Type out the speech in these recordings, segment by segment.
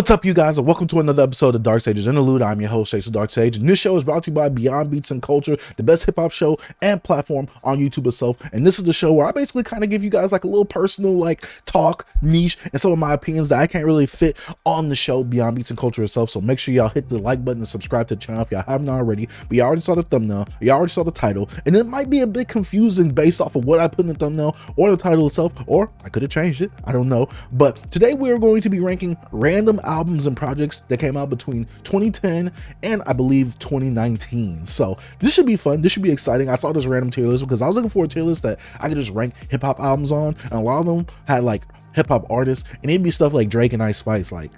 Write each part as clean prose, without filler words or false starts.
What's up, you guys, and welcome to another episode of Dark Sage's Interlude. I'm your host, Chase the Dark Sage, and this show is brought to you by Beyond Beats and Culture, the best hip-hop show and platform on YouTube itself. And this is the show where I basically kind of give you guys like a little personal talk, niche, and some of my opinions that I can't really fit on the show Beyond Beats and Culture itself. So make sure y'all hit the like button and subscribe to the channel if y'all haven't already. But you already saw the thumbnail, you already saw the title, and it might be a bit confusing based off of what I put in the thumbnail or the title itself, or I could have changed it, I don't know. But today we are going to be ranking random albums and projects that came out between 2010 and I believe 2019. So this should be fun, this should be exciting. I saw this random tier list because I was looking for a tier list that I could just rank hip-hop albums on, and a lot of them had like hip-hop artists, and it'd be stuff like Drake and Ice Spice. Like,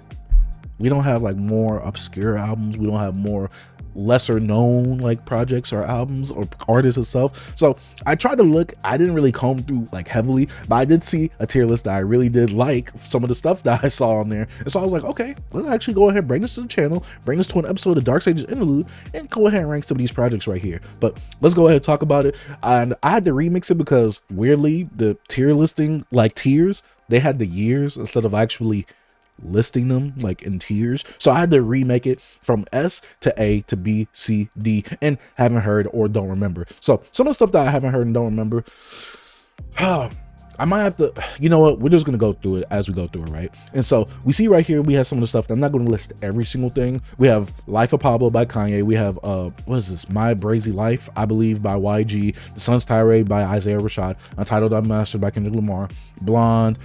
we don't have like more obscure albums, we don't have more lesser known like projects or albums or artists itself. So I tried to look, I didn't really comb through like heavily, but I did see a tier list that I really did like some of the stuff that I saw on there. And so I was like, okay, let's actually go ahead and bring this to the channel, bring this to an episode of Dark Sage's Interlude, and go ahead and rank some of these projects right here. But let's go ahead and talk about it. And I had to remix it because weirdly the tier listing, like tiers, they had the years instead of actually listing them like in tiers. So I had to remake it from S to A to B, C, D, and haven't heard or don't remember. So some of the stuff that I haven't heard and don't remember, I might have to, you know what, we're just gonna go through it as we go through it, right? And so we see right here, we have some of the stuff. I'm not gonna list every single thing. We have Life of Pablo by Kanye. We have what is this, My Brazy Life, I believe, by YG. The Sun's Tirade by Isaiah Rashad. Untitled Unmastered by Kendrick Lamar. Blonde,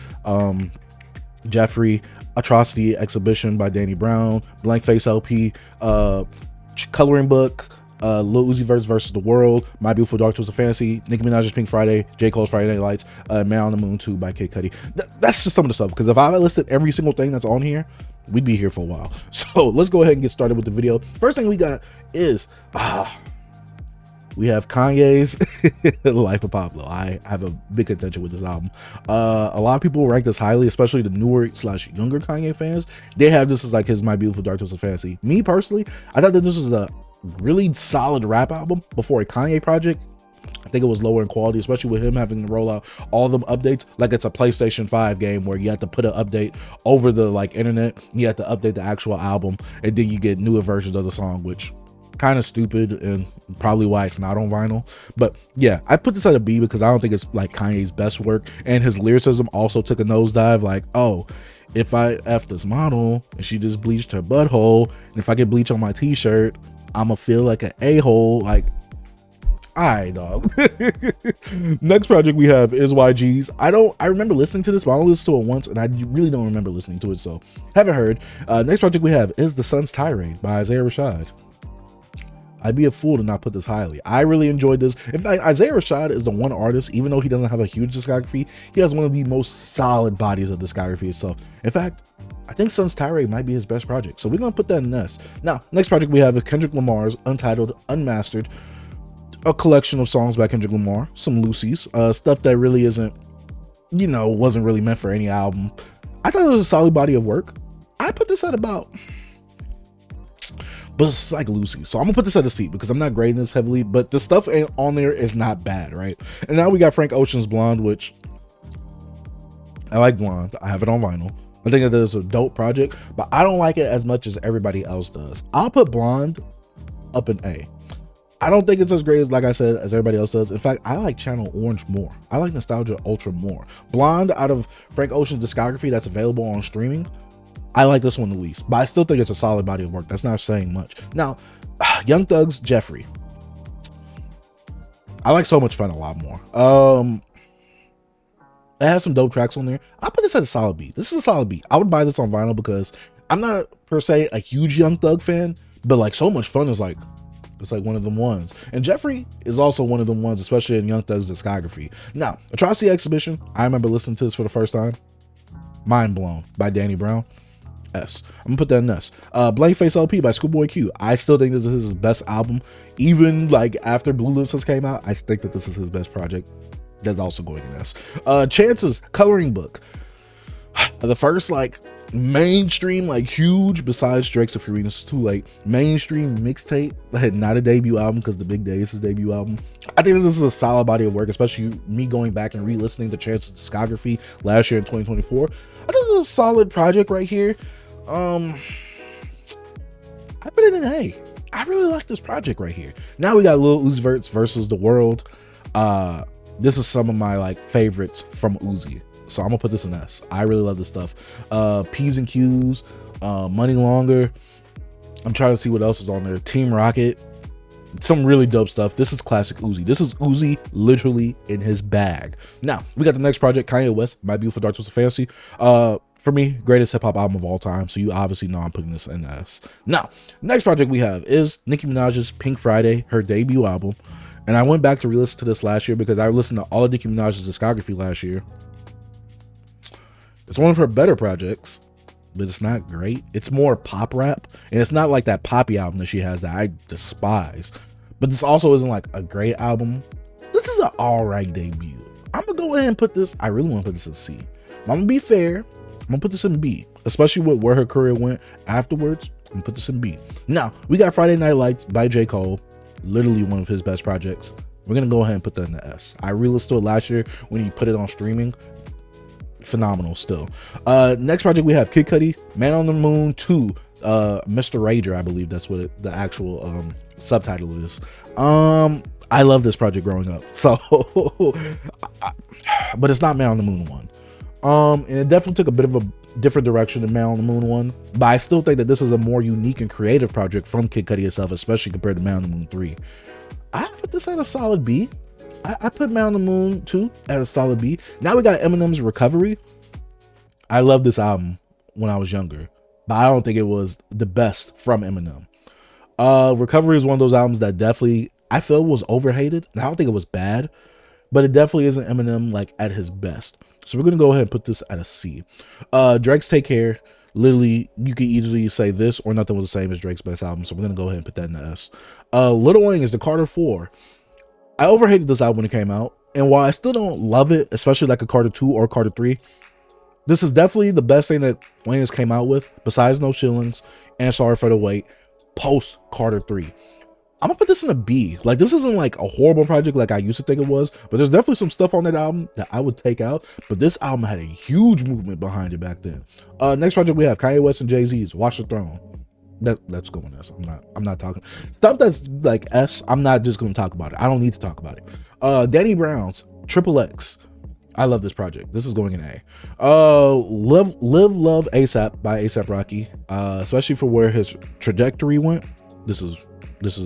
Jeffrey, Atrocity Exhibition by Danny Brown, Blank Face LP, Coloring Book, Lil Uzi versus The World, My Beautiful Dark Twisted Fantasy, Nicki Minaj's Pink Friday, J. Cole's Friday Night Lights, Man on the Moon 2 by Kid Cudi. That's just some of the stuff, because if I listed every single thing that's on here, we'd be here for a while. So let's go ahead and get started with the video. First thing we got is we have Kanye's Life of Pablo. I have a big contention with this album. A lot of people rank this highly, especially the newer / younger Kanye fans. They have this as like his My Beautiful Dark Twisted Fantasy. Me personally, I thought that this was a really solid rap album before a Kanye project. I think it was lower in quality, especially with him having to roll out all them updates like it's a PlayStation 5 game where you have to put an update over the internet. You have to update the actual album, and then you get newer versions of the song, which kind of stupid and probably why it's not on vinyl. But yeah, I put this at a B because I don't think it's like Kanye's best work, and his lyricism also took a nosedive. Like, oh, if I F this model and she just bleached her butthole, and if I get bleach on my t-shirt, I'ma feel like an a-hole. Like, alright, dog. Next project we have is YG's. I remember listening to this, but I only listened to it once, and I really don't remember listening to it, so haven't heard. Next project we have is The Sun's Tirade by Isaiah Rashad. I'd be a fool to not put this highly. I really enjoyed this. In fact, Isaiah Rashad is the one artist, even though he doesn't have a huge discography, he has one of the most solid bodies of discography itself. In fact, I think Sun's Tirade might be his best project, so we're gonna put that in this. Now, next project we have is Kendrick Lamar's Untitled Unmastered, a collection of songs by Kendrick Lamar, some Lucy's, stuff that really isn't, you know, wasn't really meant for any album. I thought it was a solid body of work. I put this at about, but it's like Lucy, so I'm gonna put this at a C because I'm not grading this heavily, but the stuff on there is not bad, right? And now we got Frank Ocean's Blonde, which I like Blonde. I have it on vinyl. I think that is a dope project, but I don't like it as much as everybody else does. I'll put Blonde up in A. I don't think it's as great as, like I said, as everybody else does. In fact, I like Channel Orange more. I like Nostalgia Ultra more. Blonde, out of Frank Ocean's discography that's available on streaming, I like this one the least, but I still think it's a solid body of work. That's not saying much. Now, Young Thug's Jeffrey, I like So Much Fun a lot more. It has some dope tracks on there. I put this at a solid B. This is a solid B. I would buy this on vinyl because I'm not per se a huge Young Thug fan, but like So Much Fun is like, it's like one of them ones. And Jeffrey is also one of them ones, especially in Young Thug's discography. Now, Atrocity Exhibition, I remember listening to this for the first time. Mind Blown by Danny Brown. S. I'm gonna put that in S. Blank Face LP by Schoolboy Q. I still think this is his best album. Even like after Blue Lips has came out, I think that this is his best project. That's also going in S. Chance's Coloring Book. The first like mainstream, like huge, besides Drake's If You're Reading This Too Late, mainstream mixtape, not a debut album because The Big Day is his debut album. I think this is a solid body of work, especially me going back and re-listening to Chance's discography last year in 2024. I think this is a solid project right here. I put it in A. I really like this project right here. Now we got Lil Uzi Vert versus the World. This is some of my like favorites from Uzi, so I'm gonna put this in S. I really love this stuff. P's and Q's, Money Longer. I'm trying to see what else is on there. Team Rocket. Some really dope stuff. This is classic Uzi. This is Uzi literally in his bag. Now we got the next project, Kanye West, My Beautiful Dark Twisted Fantasy. For me, greatest hip hop album of all time. So you obviously know I'm putting this in S. Now, next project we have is Nicki Minaj's Pink Friday, her debut album. And I went back to re-listen to this last year because I listened to all of Nicki Minaj's discography last year. It's one of her better projects, but it's not great. It's more pop rap, and it's not like that poppy album that she has that I despise. But this also isn't like a great album. This is an all-right debut. I'm gonna go ahead and put this. I really want to put this in C. I'm gonna be fair. I'm gonna put this in B, especially with where her career went afterwards. I'm gonna put this in B. Now we got Friday Night Lights by J. Cole, literally one of his best projects. We're gonna go ahead and put that in the S. I re-listened to it last year when he put it on streaming. Phenomenal still. Next project we have Kid Cudi, Man on the Moon 2, Mr. Rager, I believe that's what the actual subtitle is. I love this project growing up, so but it's not Man on the Moon 1. And it definitely took a bit of a different direction than Man on the Moon 1, but I still think that this is a more unique and creative project from Kid Cudi itself, especially compared to Man on the Moon 3. I put this at a solid B. I put Man on the Moon 2 at a solid B. Now we got Eminem's Recovery. I love this album when I was younger, but I don't think it was the best from Eminem. Recovery is one of those albums that definitely I feel was overhated. And I don't think it was bad, but it definitely isn't Eminem like at his best. So we're gonna go ahead and put this at a C. Drake's Take Care. Literally, you could easily say this or Nothing Was the Same as Drake's best album. So we're gonna go ahead and put that in the S. Lil Wayne is the Carter 4. I overhated this album when it came out, and while I still don't love it, especially like a Carter 2 or Carter 3, this is definitely the best thing that Wayne has came out with, besides No Shillings and Sorry for the Wait, post Carter 3. I'm gonna put this in a B. Like, this isn't like a horrible project like I used to think it was, but there's definitely some stuff on that album that I would take out, but this album had a huge movement behind it back then. Next project we have Kanye West and Jay-Z's Watch the Throne. Let's go on S. I'm not talking stuff that's like S. I'm not just gonna talk about it. I don't need to talk about it. Danny Brown's Triple X. I love this project. This is going in A. Live Love ASAP by ASAP Rocky. Especially for where his trajectory went. This is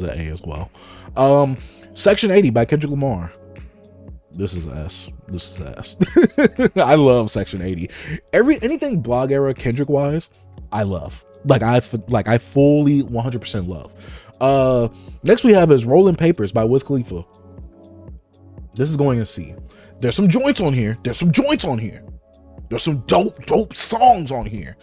an A as well. Section 80 by Kendrick Lamar. This is S. This is S. I love Section 80. Anything blog era Kendrick wise, I love. Like I fully 100% love. Next we have is Rolling Papers by Wiz Khalifa. This is going in C. There's some joints on here. There's some dope songs on here.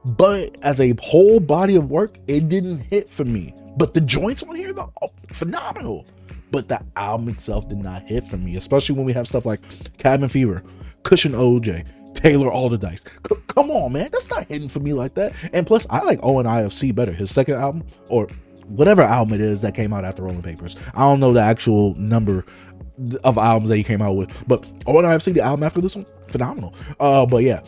But as a whole body of work, it didn't hit for me. But the joints on here, though, phenomenal. But the album itself did not hit for me, especially when we have stuff like Cabin Fever, Cushion OJ, Taylor Alderdice. Come on, man. That's not hitting for me like that. And plus, I like ONIFC better. His second album, or whatever album it is that came out after Rolling Papers. I don't know the actual number of albums that he came out with, but ONIFC, the album after this one, phenomenal. But yeah,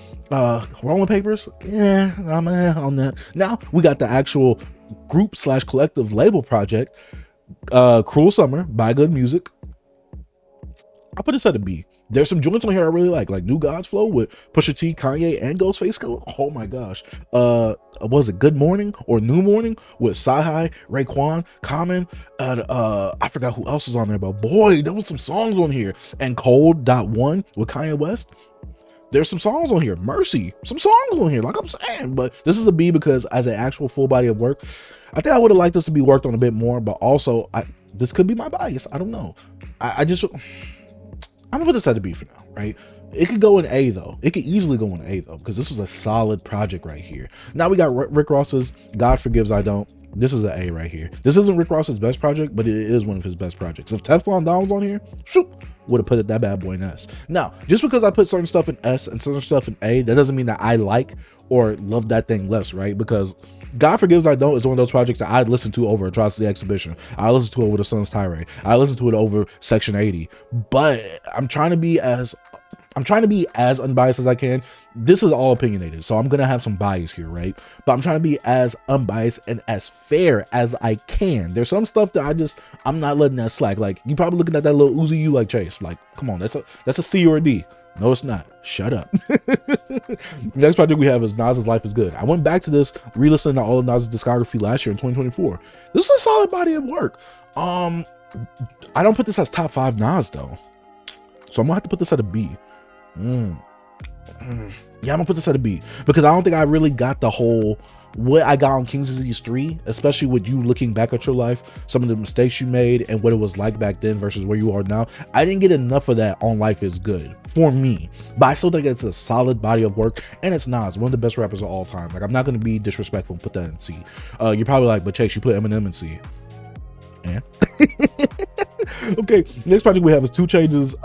Rolling Papers, yeah, I'm on that. Now we got the actual group / collective label project, Cruel Summer by Good Music. I'll put this at a B. There's some joints on here I really like New God's Flow with Pusha T, Kanye, and Ghostface Killah. Oh my gosh. Was it Good Morning or New Morning with Sci-Hi, Raekwon, Common, I forgot who else was on there, but boy, there was some songs on here. And Cold.1 with Kanye West. There's some songs on here. Mercy, some songs on here, like I'm saying. But this is a B because as an actual full body of work, I think I would have liked this to be worked on a bit more, but also this could be my bias. I don't know. I'm gonna put this at a B for now, right? It could go in A though. It could easily go in A though, because this was a solid project right here. Now we got Rick Ross's God Forgives I Don't. This is an A right here. This isn't Rick Ross's best project, but it is one of his best projects. If Teflon Don was on here, would have put that bad boy in S. Now, just because I put certain stuff in S and certain stuff in A, that doesn't mean that I like or love that thing less, right? Because God Forgives I Don't is one of those projects that I'd listen to over Atrocity Exhibition. I listen to it over The Sun's Tirade. I listen to it over Section 80. But I'm trying to be as I'm trying to be as unbiased as I can. This is all opinionated, so I'm gonna have some bias here, right? But I'm trying to be as unbiased and as fair as I can. There's some stuff that I'm not letting that slack. Like, you probably looking at that little Uzi, you like, Chase, like, come on, that's a C or a D. No, it's not. Shut up. Next project we have is Nas's Life is Good. I went back to this, re-listening to all of Nas's discography last year in 2024. This is a solid body of work. I don't put this as top 5 Nas though, so I'm gonna have to put this at a B. Yeah, I'm gonna put this at a B because I don't think I really got the whole what I got on King's Disease 3, especially with you looking back at your life, some of the mistakes you made and what it was like back then versus where you are now. I didn't get enough of that on Life is Good for me, but I still think it's a solid body of work, and it's Nas, one of the best rappers of all time. Like, I'm not gonna be disrespectful and put that in C. You're probably like, but Chase, you put Eminem in C. And okay, next project we have is 2 Chainz's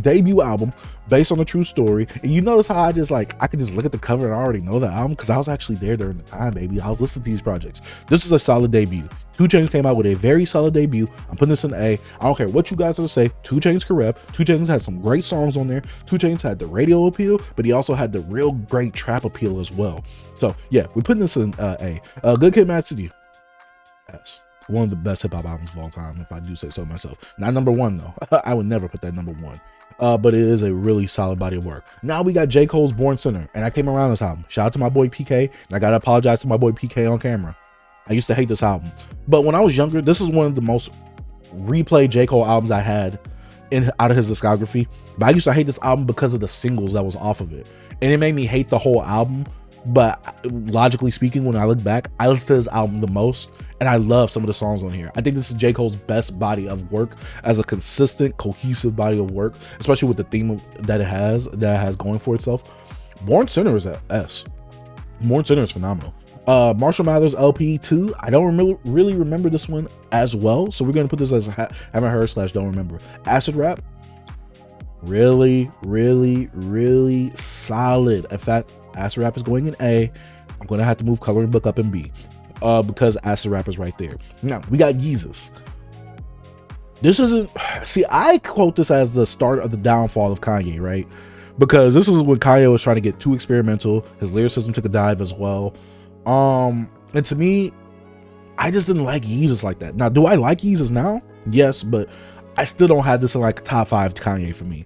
debut album based on a true story. And you notice how I can just look at the cover and I already know that album because I was actually there during the time, baby. I was listening to these projects. This is a solid debut. 2 Chainz came out with a very solid debut. I'm putting this in A. I don't care what you guys are to say. 2 Chainz can rap. 2 Chainz had some great songs on there. 2 Chainz had the radio appeal, but he also had the real great trap appeal as well. So yeah, we're putting this in A. Good Kid, Mad City. S. One of the best hip hop albums of all time, if I do say so myself. Not number 1 though. I would never put that number 1. But it is a really solid body of work. Now we got J. Cole's Born Sinner, and I came around this album. Shout out to my boy PK, and I gotta apologize to my boy PK on camera. I used to hate this album, but when I was younger, this is one of the most replayed J. Cole albums I had out of his discography. But I used to hate this album because of the singles that was off of it, and it made me hate the whole album. But logically speaking, when I look back, I listen to this album the most, and I love some of the songs on here. I think this is J. Cole's best body of work as a consistent, cohesive body of work, especially with the theme that it has going for itself. Born Sinner is a S. Born Sinner is phenomenal. Marshall Mathers LP 2, I don't really remember this one as well, so we're going to put this as haven't heard / don't remember. Acid Rap, really solid. In fact, Acid Rap is going in A. I'm going to have to move Coloring Book up in B because Acid Rap is right there. Now, we got Yeezus. This isn't... See, I quote this as the start of the downfall of Kanye, right? Because this is when Kanye was trying to get too experimental. His lyricism took a dive as well. And to me, I just didn't like Yeezus like that. Now, do I like Yeezus now? Yes, but I still don't have this in like top 5 Kanye for me.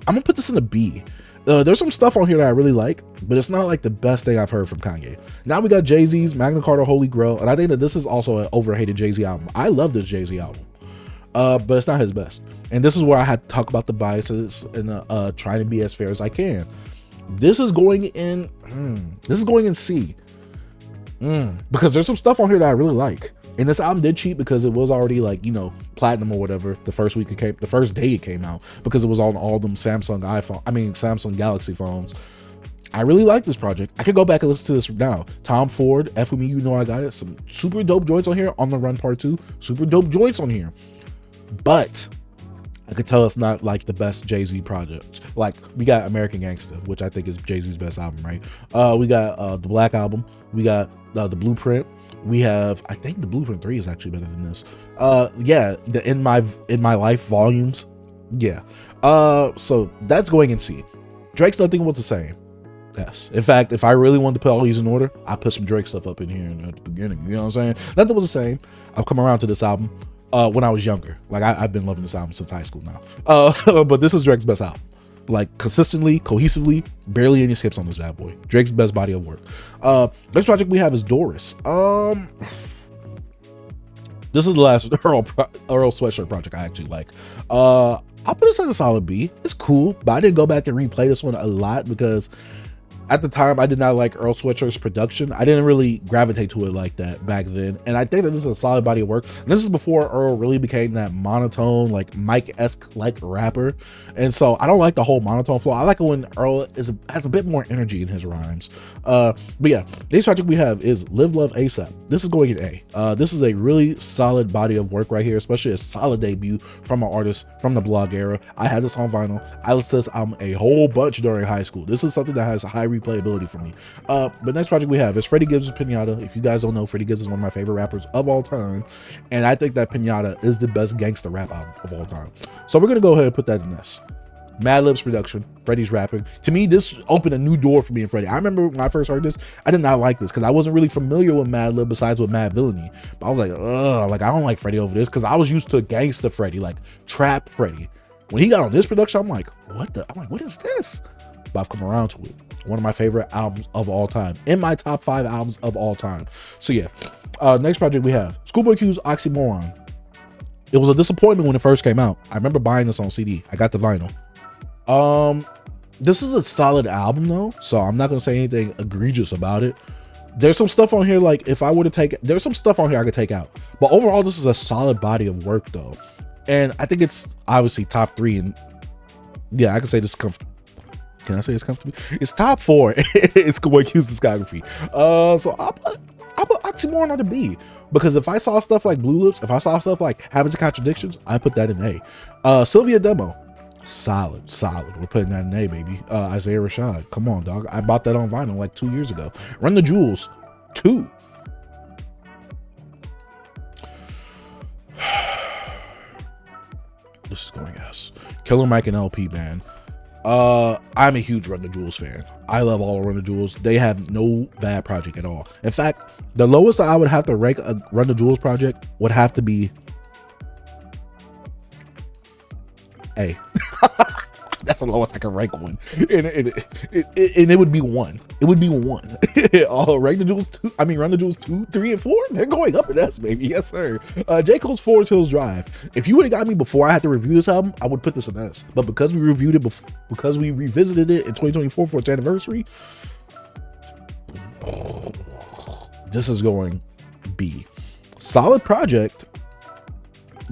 I'm going to put this in a B. There's some stuff on here that I really like, but it's not like the best thing I've heard from Kanye. Now we got Jay-Z's Magna Carta Holy Grail, and I think that this is also an overhated Jay-Z album. I love this Jay-Z album, but it's not his best. And this is where I had to talk about the biases and trying to be as fair as I can. This is going in. This is going in C. Because there's some stuff on here that I really like. And this album did cheat because it was already like, you know, platinum or whatever the first day it came out, because it was on all them Samsung Galaxy phones. I really like this project. I could go back and listen to this now. Tom Ford, F with Me, You Know I Got It. Some super dope joints on here. On the Run Part 2, super dope joints on here. But I could tell it's not like the best Jay-Z project. Like, we got American Gangsta, which I think is Jay-Z's best album, right? We got the Black Album. We got the Blueprint. We have, I think the Blueprint 3 is actually better than this. Yeah, the In My Life volumes. Yeah. So that's going in C. Drake's Nothing was the same. Yes. In fact, if I really wanted to put all these in order, I put some Drake stuff up in here at the beginning. You know what I'm saying? Nothing was the same. I've come around to this album when I was younger. Like, I've been loving this album since high school now. But this is Drake's best album. Like, consistently, cohesively, barely any skips on this bad boy. Drake's best body of work. Next project we have is Doris. This is the last Earl Sweatshirt project I actually like. I'll put this at a solid B. It's cool, but I didn't go back and replay this one a lot because at the time I did not like Earl Sweatshirt's production. I didn't really gravitate to it like that back then, and I think that this is a solid body of work. And this is before Earl really became that monotone, like Mike-esque like rapper, and so I don't like the whole monotone flow. I like it when Earl has a bit more energy in his rhymes. But yeah, next project we have is Live Love ASAP. This is going in A. This is a really solid body of work right here, especially a solid debut from an artist from the blog era. I had this on vinyl. I listened to this album a whole bunch during high school. This is something that has a high replayability for me. But next project we have is Freddie Gibbs' Pinata. If you guys don't know, Freddie Gibbs is one of my favorite rappers of all time, and I think that Pinata is the best gangster rap album of all time. So we're gonna go ahead and put that in this. Mad Lib's production, Freddie's rapping. To me, this opened a new door for me and Freddie. I remember when I first heard this, I did not like this because I wasn't really familiar with Mad Lib besides with Mad Villainy. But I was like, ugh, like I don't like Freddie over this because I was used to gangsta Freddie, like trap Freddie. When he got on this production, I'm like, what is this? But I've come around to it. One of my favorite albums of all time. In my top 5 albums of all time. So yeah. Next project we have Schoolboy Q's Oxymoron. It was a disappointment when it first came out. I remember buying this on CD. I got the vinyl. This is a solid album though, so I'm not gonna say anything egregious about it. There's some stuff on here, like if I were to take, there's some stuff on here I could take out, but overall this is a solid body of work though, and I think it's obviously top 3, and yeah, I can say this can I say it's comfortably? It's top 4. It's Schoolboy Q's discography. So I'll put Oxymoron on the B, because if I saw stuff like Blue Lips, if I saw stuff like Habits and Contradictions, I put that in A. Sylvia Demo, solid. We're putting that in A, baby. Isaiah Rashad, come on, dog. I bought that on vinyl like 2 years ago. Run the Jewels, 2. This is going S. Killer Mike and LP, man. I'm a huge Run the Jewels fan. I love all of Run the Jewels. They have no bad project at all. In fact, the lowest I would have to rank a Run the Jewels project would have to be A. That's the lowest I can rank one, and it would be 1. It would be 1. Rank the Jewels 2. I mean, Run the Jewels 2, 3, and 4. They're going up in S, baby. Yes, sir. J. Cole's Forest Hills Drive. If you would have got me before I had to review this album, I would put this in S. But because we reviewed it because we revisited it in 2024 for its anniversary, this is going B. Solid project,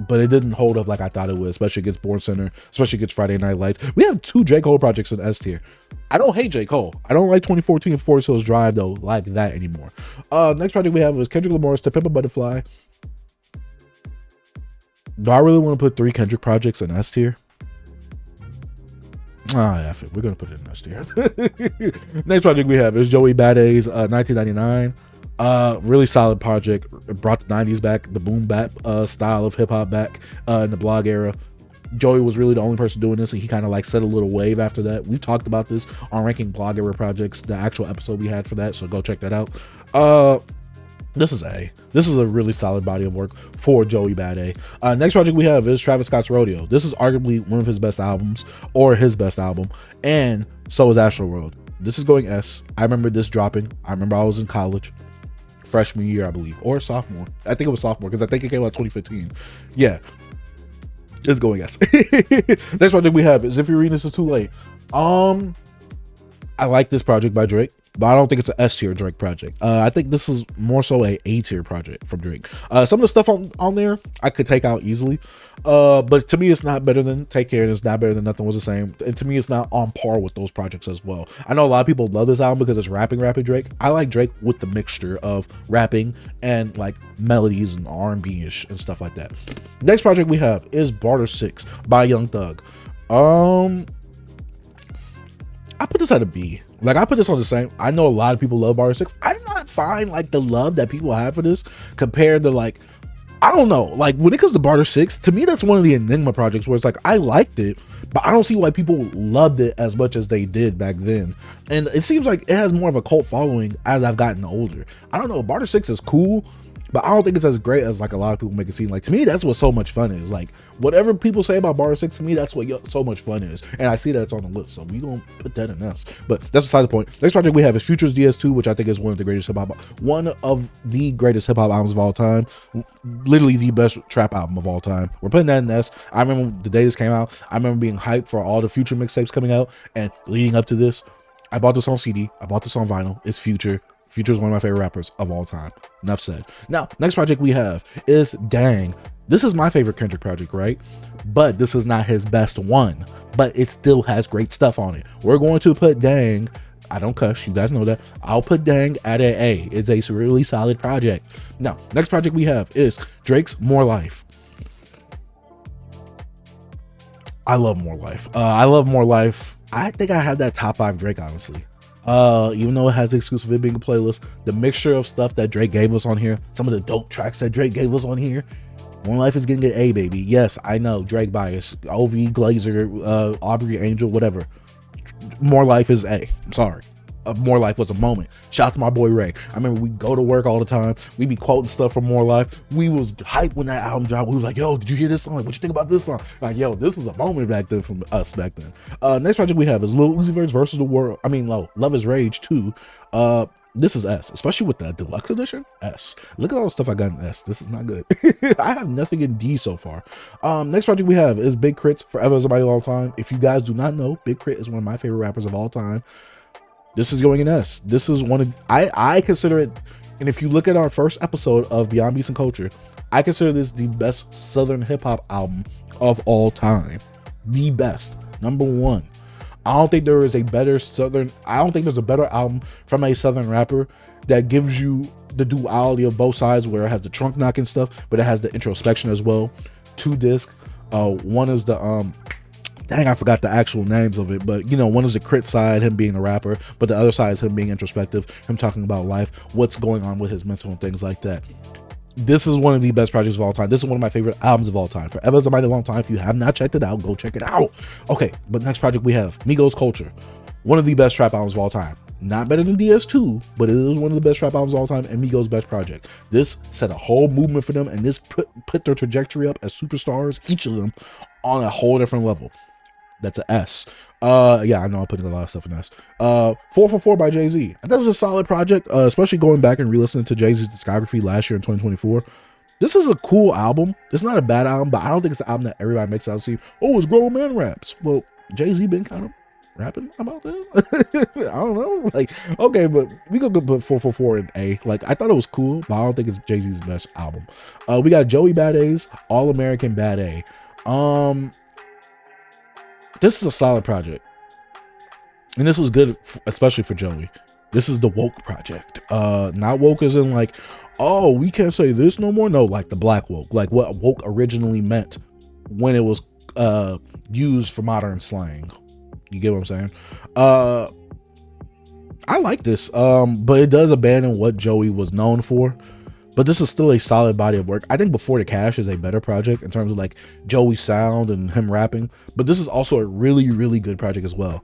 but it didn't hold up like I thought it would, especially against Born Center, especially against Friday Night Lights. We have 2 J. Cole projects in S tier. I don't hate J. Cole. I don't like 2014 Forest Hills Drive though like that anymore. Next project we have is Kendrick Lamar's To Pimp a Butterfly. Do I really want to put 3 Kendrick projects in S tier? Yeah, we're gonna put it in S tier. Next project we have is Joey Baday's 1999. Really solid project. It brought the 90s back, the boom bap style of hip-hop back in the blog era. Joey was really the only person doing this, and he kind of like set a little wave after that. We've talked about this on ranking blog era projects, the actual episode we had for that, so go check that out. This is A. This is a really solid body of work for Joey Badass. Next project we have is Travis Scott's Rodeo. This is arguably one of his best albums, or his best album, and so is Astroworld. This is going S. I remember this dropping. I remember I was in college, freshman year, I believe, or sophomore. I think it was sophomore because I think it came out 2015. Yeah, it's going S. Next project we have is If You're Reading This Is Too Late. I like this project by Drake, but I don't think it's an S tier Drake project. I think this is more so a tier project from Drake. Some of the stuff on there I could take out easily, but to me it's not better than Take Care, and it's not better than Nothing Was the Same, and to me it's not on par with those projects as well. I know a lot of people love this album because it's rapping Drake. I like Drake with the mixture of rapping and like melodies and R&B ish and stuff like that. Next project we have is Barter 6 by Young Thug. I put this at a B. Like, I put this on the same. I know a lot of people love Barter 6. I do not find like the love that people have for this compared to like, I don't know. Like, when it comes to Barter 6, to me, that's one of the Enigma projects where it's like, I liked it, but I don't see why people loved it as much as they did back then. And it seems like it has more of a cult following as I've gotten older. I don't know. Barter 6 is cool, but I don't think it's as great as like a lot of people make it seem. Like, to me, that's what so much fun is. Like, whatever people say about Barter 6, to me, that's what so much fun is. And I see that it's on the list, so we gonna put that in us. But that's beside the point. Next project we have is Future's DS2, which I think is one of the greatest hip-hop albums of all time. Literally the best trap album of all time. We're putting that in S. I remember the day this came out, I remember being hyped for all the Future mixtapes coming out, and leading up to this, I bought this on CD, I bought this on vinyl. It's Future. Future is one of my favorite rappers of all time. Enough said. Now, next project we have is Dang. This is my favorite Kendrick project, right? But this is not his best one. But it still has great stuff on it. We're going to put Dang. I don't cuss. You guys know that. I'll put Dang at an A. It's a really solid project. Now, next project we have is Drake's More Life. I love More Life. I think I have that top 5 Drake, honestly. Even though it has the exclusive it being a playlist, the mixture of stuff that Drake gave us on here, some of the dope tracks that Drake gave us on here, One Life is getting an A, baby. Yes, I know. Drake bias. OV, Glazer, Aubrey, Angel, whatever. More Life is A. I'm sorry. More Life was a moment. Shout out to my boy Ray. I remember we go to work all the time. We be quoting stuff from More Life. We was hyped when that album dropped. We was like, yo, did you hear this song? Like, what you think about this song? Like, yo, this was a moment back then from us back then. Next project we have is Lil Uzi Vert versus the World. I mean, no, Love is Rage 2. This is S, especially with the deluxe edition. S. Look at all the stuff I got in S. This is not good. I have nothing in D so far. Next project we have is Big Crit's Forever Is Somebody All Time. If you guys do not know, Big Crit is one of my favorite rappers of all time. This is going in S. This is one of I consider it, and if you look at our first episode of Beyond Beats and Culture, I consider this the best Southern hip hop album of all time. The best. Number one. I don't think there is a better I don't think there's a better album from a Southern rapper that gives you the duality of both sides, where it has the trunk knocking stuff, but it has the introspection as well. 2 discs. One is the dang, I forgot the actual names of it, but you know, one is the Crit side, him being a rapper, but the other side is him being introspective, him talking about life, what's going on with his mental and things like that. This is one of the best projects of all time. This is one of my favorite albums of all time. Forever Is a Mighty Long Time. If you have not checked it out, go check it out. Okay, but next project we have Migos Culture. One of the best trap albums of all time. Not better than DS2, but it is one of the best trap albums of all time and Migos' best project. This set a whole movement for them, and this put their trajectory up as superstars, each of them, on a whole different level. That's an S. Yeah, I know I'm putting a lot of stuff in S. 444 by Jay-Z. I thought it was a solid project, especially going back and re-listening to Jay-Z's discography last year in 2024. This is a cool album. It's not a bad album, but I don't think it's an album that everybody makes out to see. Oh, it's grown man raps. Well, Jay-Z been kind of rapping about that. I don't know. Like, okay, but we could put 444 in A. Like, I thought it was cool, but I don't think it's Jay-Z's best album. We got Joey Bad A's All American Bad A. This is a solid project, and this was good, especially for Joey. This is the woke project. Not woke as in like, oh, we can't say this no more. No, like the black woke, like what woke originally meant when it was used for modern slang. You get what I'm saying? I like this, but it does abandon what Joey was known for. But this is still a solid body of work. I think Before the Cash is a better project in terms of like Joey's sound and him rapping. But this is also a really, really good project as well.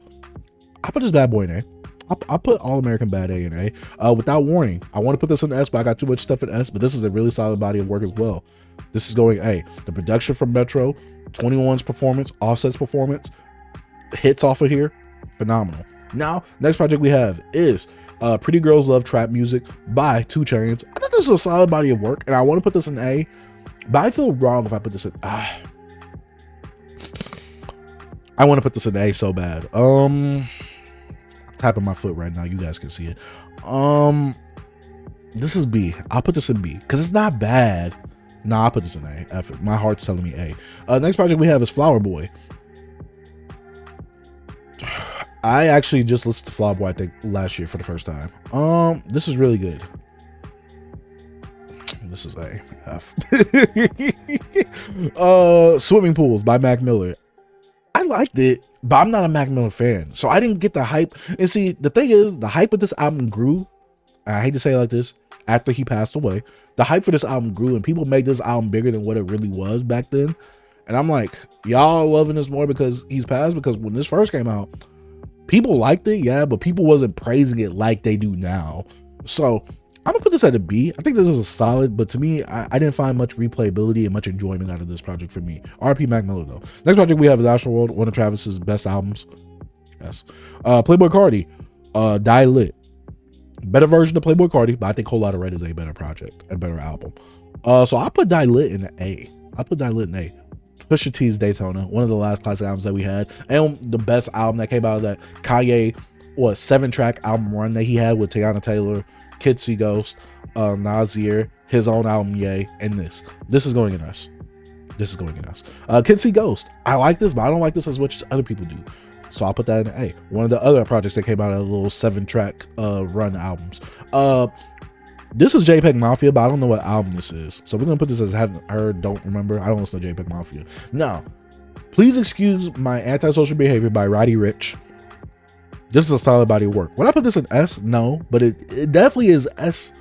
I put this bad boy in A. I'll put All American Bad A in A. Without Warning, I want to put this in S, but I got too much stuff in S. But this is a really solid body of work as well. This is going A. The production from Metro, 21's performance, Offset's performance, hits off of here, phenomenal. Now, next project we have is Pretty Girls Love Trap Music by 2 Chainz. I thought this was a solid body of work, and I want to put this in A, but I feel wrong if I put this in I want to put this in A so bad. Tapping my foot right now, you guys can see it. This is B. I'll put this in B because it's not bad. Nah, I'll put this in A. Effort. My heart's telling me A. Next project we have is Flower Boy. I actually just listened to Flower Boy, I think, last year for the first time. This is really good. This is A. F. Swimming Pools by Mac Miller. I liked it, but I'm not a Mac Miller fan, so I didn't get the hype. And see, the thing is, the hype of this album grew, and I hate to say it like this, after he passed away. The hype for this album grew, and people made this album bigger than what it really was back then. And I'm like, y'all loving this more because he's passed? Because when this first came out, people liked it, yeah, but people wasn't praising it like they do now. So I'm gonna put this at a B. I think this is a solid, but to me, I didn't find much replayability and much enjoyment out of this project for me. RP Mac Miller though. Next project we have is Astroworld, one of Travis's best albums. Yes. Playboy Cardi, Die Lit. Better version of Playboy Cardi, but I think Whole Lotta Red is a better project, a better album. So I put Die Lit in A. I put Die Lit in A. Pusha T's Daytona, one of the last classic albums that we had, and the best album that came out of that Kanye, 7-track album run that he had with Teyana Taylor, Kid See Ghost, Nasir, his own album Ye, and this. This is going in us. This is going in us. Kid See Ghost. I like this, but I don't like this as much as other people do. So I'll put that in A. One of the other projects that came out of little 7-track run albums. This is JPEG Mafia, but I don't know what album this is. So we're going to put this as haven't heard, don't remember. I don't listen to JPEG Mafia. Now, please excuse my antisocial behavior by Roddy Ricch. This is a solid body of work. Would I put this in S? No, but it definitely is S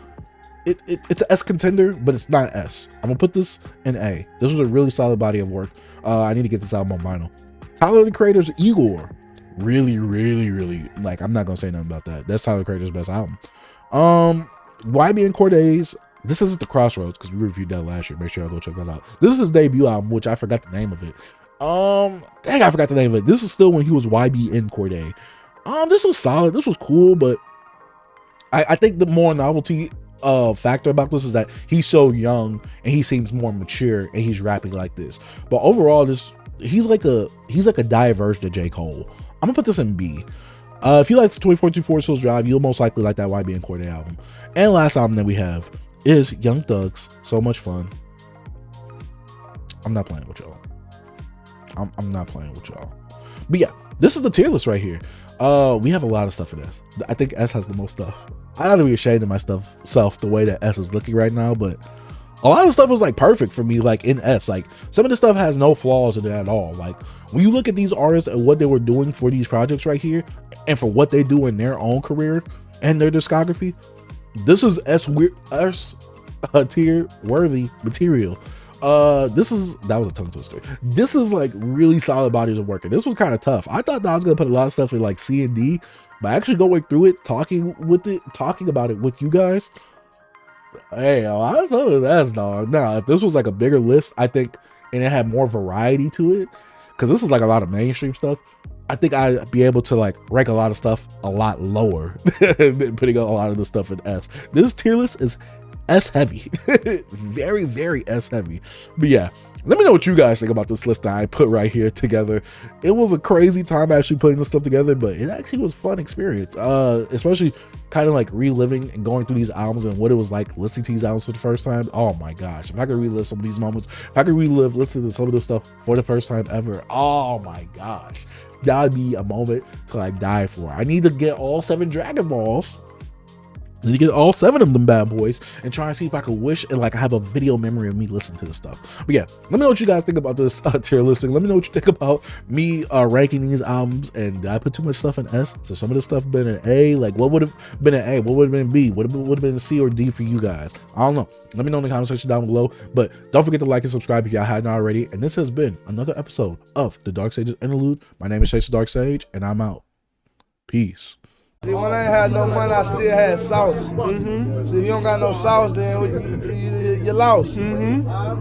it's an S contender, but it's not S. I'm gonna put this in A. This was a really solid body of work. I need to get this album on vinyl. Tyler the Creator's Igor, really, really, really, like, I'm not gonna say nothing about that. That's Tyler the Creator's best album. YB and Cordae's, this isn't the Crossroads because we reviewed that last year. Make sure y'all go check that out. This is his debut album, which I forgot the name of it. Dang, I forgot the name of it. This is still when he was YB in Cordae. This was solid. This was cool, but I think the more novelty factor about this is that he's so young and he seems more mature and he's rapping like this. But overall, he's like a dive version of J. Cole. I'm gonna put this in B. If you like 2014 Forest Hills Drive, you'll most likely like that YB and Cordae album. And last album that we have is Young Thug's So Much Fun. I'm not playing with y'all. I'm not playing with y'all. But yeah, this is the tier list right here. We have a lot of stuff in S. I think S has the most stuff. I gotta be ashamed of my self the way that S is looking right now, but a lot of stuff is like perfect for me, like in S. Like some of the stuff has no flaws in it at all. Like when you look at these artists and what they were doing for these projects right here, and for what they do in their own career and their discography, this is S tier worthy material. That was a tongue twister. This is like really solid bodies of work, and this was kind of tough. I thought that I was gonna put a lot of stuff in like C and D, but actually going through it, talking about it with you guys, hey, a lot of stuff is S, dog. Now, if this was like a bigger list, I think, and it had more variety to it, because this is like a lot of mainstream stuff, I think I'd be able to like rank a lot of stuff a lot lower than putting a lot of the stuff in S. This tier list is S heavy. Very, very S heavy. But yeah, let me know what you guys think about this list that I put right here together. It was a crazy time actually putting this stuff together, but it actually was a fun experience. Especially kind of like reliving and going through these albums and what it was like listening to these albums for the first time. Oh my gosh, if I could relive some of these moments, if I could listening to some of this stuff for the first time ever, oh my gosh, that would be a moment to like die for. I need to get all 7 Dragon Balls. I need to get all 7 of them bad boys and try and see if I can wish and like have a video memory of me listening to this stuff. But yeah, let me know what you guys think about this tier listing. Let me know what you think about me ranking these albums, and did I put too much stuff in S? So some of this stuff been an A. Like what would have been an A? What would have been B? What would have been a C or D for you guys? I don't know. Let me know in the comment section down below. But don't forget to like and subscribe if y'all hadn't already. And this has been another episode of the Dark Sages Interlude. My name is Chase the Dark Sage, and I'm out. Peace. See, when I ain't had no money, I still had sauce. See, if you don't got no sauce, then you lost.